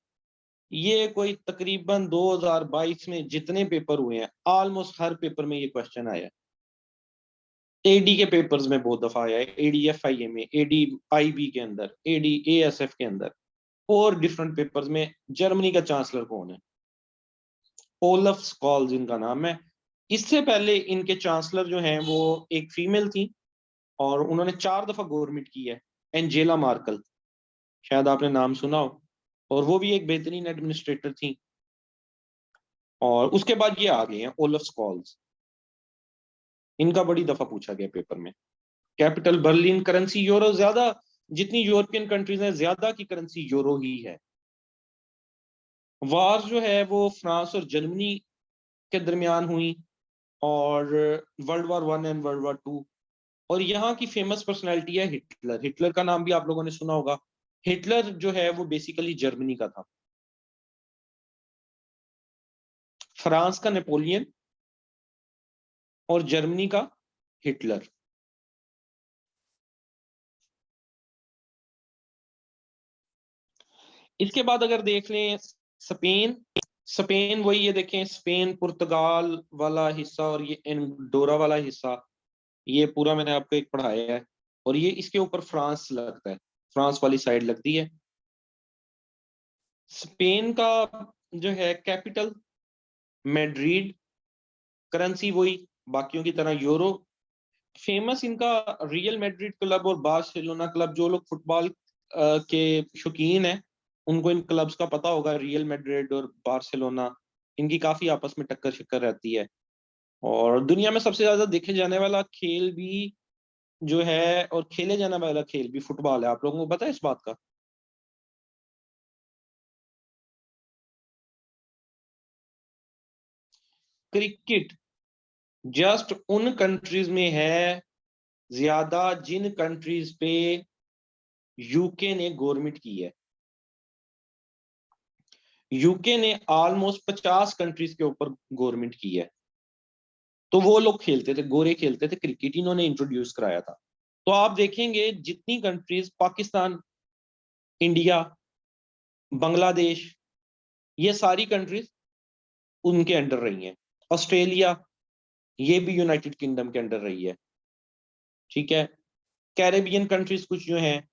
ये कोई तकरीबन 2022 में जितने पेपर हुए हैं ऑलमोस्ट हर पेपर में ये क्वेश्चन आया है। एडी के पेपर्स में बहुत दफा आया है, एडीएफआईए में, एडीआईबी के अंदर, एडीएएसएफ के अंदर, और डिफरेंट पेपर्स में जर्मनी का चांसलर कौन है। ओलफ स्कॉल्स इनका नाम है। इससे पहले इनके चांसलर जो हैं वो एक फीमेल थी और उन्होंने 4 दफा गवर्नमेंट की है, एंजेला मार्कल। शायद आपने नाम सुना हो। और वो भी एक बेहतरीन एडमिनिस्ट्रेटर थी। और उसके बाद ये आ गए हैं ओलफ स्कॉल्स। इनका बड़ी दफा पूछा गया पेपर में। कैपिटल बर्लिन, करेंसी यूरो, ज्यादा जितनी यूरोपियन कंट्रीज हैं ज्यादा की करेंसी यूरो ही है। वार जो है वो फ्रांस और जर्मनी के दरमियान हुई, और world war 1 and world war 2। और यहाँ की फेमस पर्सनैलिटी है हिटलर। हिटलर का नाम भी आप लोगों ने सुना होगा। हिटलर जो है वो बेसिकली जर्मनी का था। फ्रांस का नेपोलियन और जर्मनी का हिटलर। इसके बाद अगर देख लें स्पेन। स्पेन वही, ये देखें, स्पेन पुर्तगाल वाला हिस्सा और ये एंडोरा वाला हिस्सा, ये पूरा मैंने आपको एक पढ़ाया है। और ये इसके ऊपर फ्रांस लगता है, फ्रांस वाली साइड लगती है। स्पेन का जो है कैपिटल मैड्रिड, करेंसी वही बाकियों की तरह यूरो। फेमस इनका रियल मैड्रिड क्लब और बार्सिलोना क्लब। जो लोग फुटबॉल के शौकीन हैं उनको इन क्लब्स का पता होगा, रियल मैड्रिड और बार्सिलोना। इनकी काफी आपस में टक्कर शक्कर रहती है। और दुनिया में सबसे ज्यादा देखे जाने वाला खेल भी जो है, और खेले जाने वाला खेल भी फुटबॉल है। आप लोगों को पता है इस बात का? क्रिकेट जस्ट उन कंट्रीज में है ज्यादा जिन कंट्रीज पे यूके ने गवर्नमेंट की है। यूके ने ऑलमोस्ट 50 कंट्रीज के ऊपर गवर्नमेंट की है। तो वो लोग खेलते थे, गोरे खेलते थे क्रिकेट, इन्होंने इंट्रोड्यूस कराया था। तो आप देखेंगे जितनी कंट्रीज, पाकिस्तान, इंडिया, बांग्लादेश, ये सारी कंट्रीज उनके अंडर रही हैं। ऑस्ट्रेलिया, ये भी यूनाइटेड किंगडम के अंडर रही है। ठीक है। कैरेबियन कंट्रीज कुछ जो हैं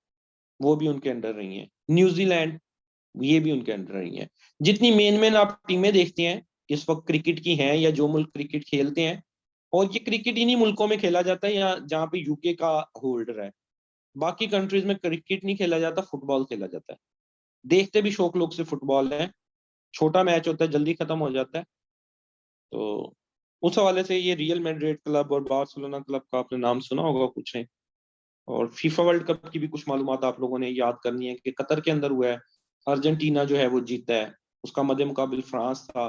वो भी उनके अंडर रही हैं। न्यूजीलैंड, ये भी उनके अंडर रही हैं। जितनी मेन मेन आप टीमें देखते हैं इस वक्त क्रिकेट की हैं, या जो मुल्क क्रिकेट खेलते हैं, और ये क्रिकेट इन्हीं मुल्कों में खेला जाता है या जहाँ पे यूके का होल्डर है। बाकी कंट्रीज में क्रिकेट नहीं खेला जाता, फुटबॉल खेला जाता है। देखते भी शौक लोग से फुटबॉल है। छोटा मैच होता है, जल्दी खत्म हो जाता है। तो उस हवाले से ये रियल मैड्रिड क्लब और बार्सिलोना क्लब का आपने नाम सुना होगा कुछ नहीं। और फीफा वर्ल्ड कप की भी कुछ मालूमात आप लोगों ने याद करनी है कि कतर के अंदर हुआ है। अर्जेंटीना जो है वो जीता है, उसका मद्दे मुकाबिल फ्रांस था।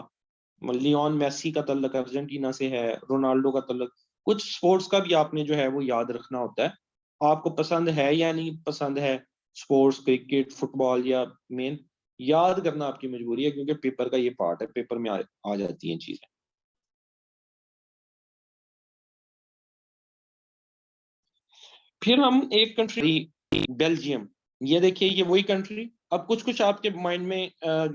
लियोन मेसी का तल्लक अर्जेंटीना से है, रोनाल्डो का तल्लक। कुछ स्पोर्ट्स का भी आपने जो है वो याद रखना होता है। आपको पसंद है या नहीं पसंद है स्पोर्ट्स, क्रिकेट, फुटबॉल या मेन, याद करना आपकी मजबूरी है, क्योंकि पेपर का ये पार्ट है, पेपर में आ जाती हैं चीजें। फिर हम एक कंट्री, बेल्जियम। ये देखिए, ये वही कंट्री। अब कुछ कुछ आपके माइंड में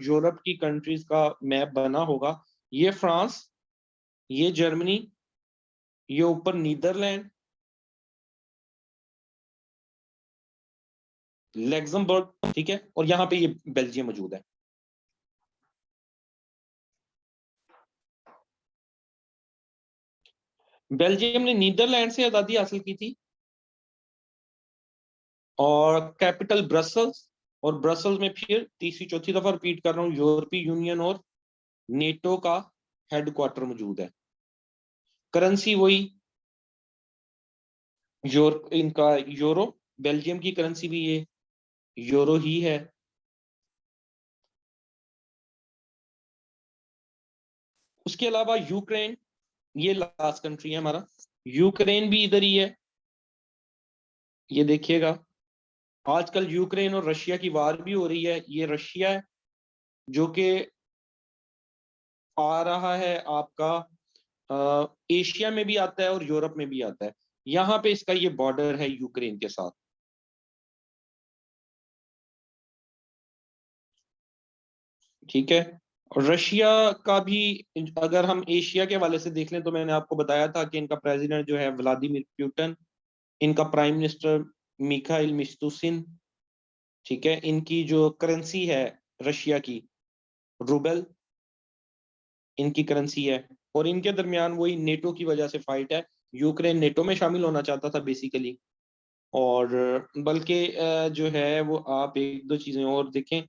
यूरोप की कंट्रीज का मैप बना होगा। ये फ्रांस, ये जर्मनी, ये ऊपर नीदरलैंड, लग्जमबर्ग, ठीक है, और यहाँ पे ये बेल्जियम मौजूद है। बेल्जियम ने नीदरलैंड से आजादी हासिल की थी, और कैपिटल ब्रसल्स। और ब्रसल्स में फिर तीसरी चौथी दफा रिपीट कर रहा हूँ, यूरोपीय यूनियन और नेटो का हेडक्वार्टर मौजूद है। करेंसी वही, इनका यूरो। बेल्जियम की करेंसी भी ये यूरो ही है। उसके अलावा यूक्रेन, ये लास्ट कंट्री है हमारा। यूक्रेन भी इधर ही है, ये देखिएगा। आजकल यूक्रेन और रशिया की वार भी हो रही है। ये रशिया है जो कि आ रहा है आपका, एशिया में भी आता है और यूरोप में भी आता है। यहाँ पे इसका ये बॉर्डर है यूक्रेन के साथ, ठीक है। और रशिया का भी, अगर हम एशिया के हवाले से देख लें, तो मैंने आपको बताया था कि इनका प्रेसिडेंट जो है व्लादिमीर पुतिन, इनका प्राइम मिनिस्टर मिखाइल मिशुस्तिन, ठीक है। इनकी जो करेंसी है रशिया की, रूबल इनकी करेंसी है। और इनके दरमियान वही नेटो की वजह से फाइट है। यूक्रेन नेटो में शामिल होना चाहता था बेसिकली। और बल्कि जो है वो, आप एक दो चीजें और देखें।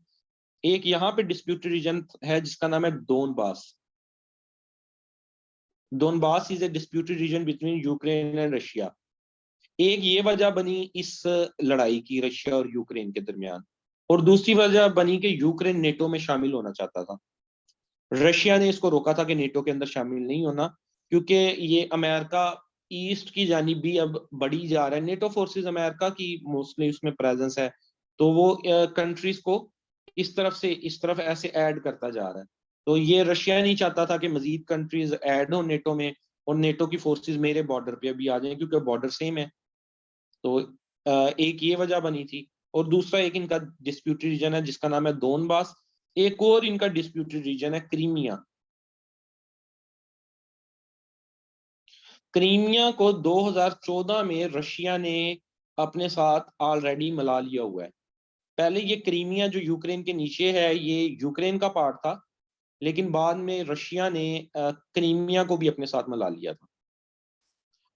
एक यहाँ पे डिस्प्यूटेड रीजन है जिसका नाम है Donbas. Donbas is a disputed region between Ukraine and Russia. एक ये वजह बनी इस लड़ाई की, रशिया और यूक्रेन के दरमियान। और दूसरी वजह बनी कि यूक्रेन नेटो में शामिल होना चाहता था। रशिया ने इसको रोका था कि नेटो के अंदर शामिल नहीं होना, क्योंकि ये अमेरिका ईस्ट की जानिब भी अब बढ़ी जा रहा है। नेटो फोर्सेस अमेरिका की मोस्टली उसमें प्रेजेंस है, तो वो कंट्रीज को इस तरफ से इस तरफ ऐसे ऐड करता जा रहा है। तो ये रशिया नहीं चाहता था कि मजीद कंट्रीज ऐड हो नेटो में, और नेटो की फोर्सेस मेरे बॉर्डर पे अभी आ जाए, क्योंकि बॉर्डर सेम है। तो एक ये वजह बनी थी। और दूसरा एक इनका डिस्प्यूटेड रीजन है जिसका नाम है दोनबास। एक और इनका डिस्प्यूटेड रीजन है क्रीमिया। क्रीमिया को 2014 में रशिया ने अपने साथ ऑलरेडी मिला लिया हुआ है। पहले ये क्रीमिया जो यूक्रेन के नीचे है, ये यूक्रेन का पार्ट था, लेकिन बाद में रशिया ने क्रीमिया को भी अपने साथ मिला लिया था।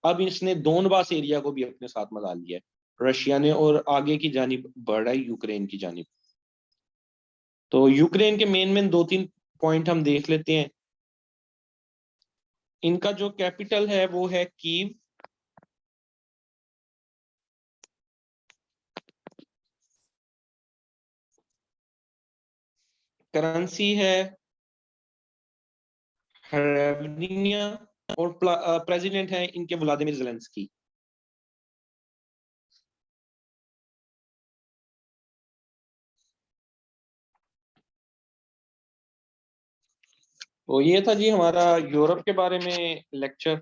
अब इसने दोनबास एरिया को भी अपने साथ मिला लिया है रशिया ने, और आगे की जानिब बढ़ा है यूक्रेन की जानिब। तो यूक्रेन के मेन मेन दो तीन पॉइंट हम देख लेते हैं। इनका जो कैपिटल है वो है कीव। करेंसी है हरेवनिया। और प्रेसिडेंट है इनके व्लादिमीर जेलेंस्की। तो ये था जी हमारा यूरोप के बारे में लेक्चर।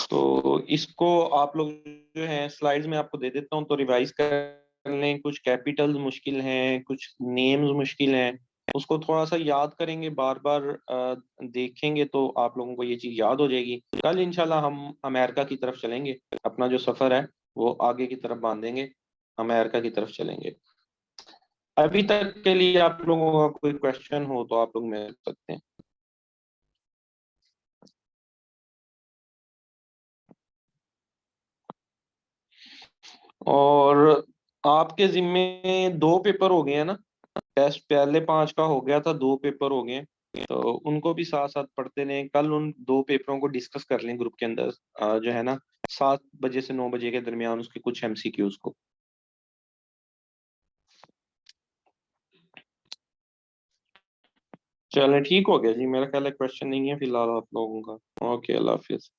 तो इसको आप लोग जो है स्लाइड्स में आपको दे देता हूँ, तो रिवाइज कर लें। कुछ कैपिटल्स मुश्किल हैं, कुछ नेम्स मुश्किल हैं, उसको थोड़ा सा याद करेंगे, बार बार देखेंगे, तो आप लोगों को ये चीज याद हो जाएगी। कल इंशाल्लाह हम अमेरिका की तरफ चलेंगे। अपना जो सफर है वो आगे की तरफ बांधेंगे, अमेरिका की तरफ चलेंगे। अभी तक के लिए आप लोगों का कोई क्वेश्चन हो तो आप लोग मेरे सकते हैं। और आपके जिम्मे दो पेपर हो गए हैं ना, टेस्ट पहले 5 का हो गया था, 2 पेपर हो गए, तो उनको भी साथ-साथ पढ़ते रहें। कल उन 2 पेपरों को डिस्कस कर लें ग्रुप के अंदर, जो है ना, 7 बजे से 9 बजे के दरमियान उसके कुछ एमसीक्यूज़ को। चलें ठीक हो गया जी, मेरा ख्याल है क्वेश्चन नहीं है फिलहाल आप लोगों का। ओके, अल्लाह हाफ़िज़।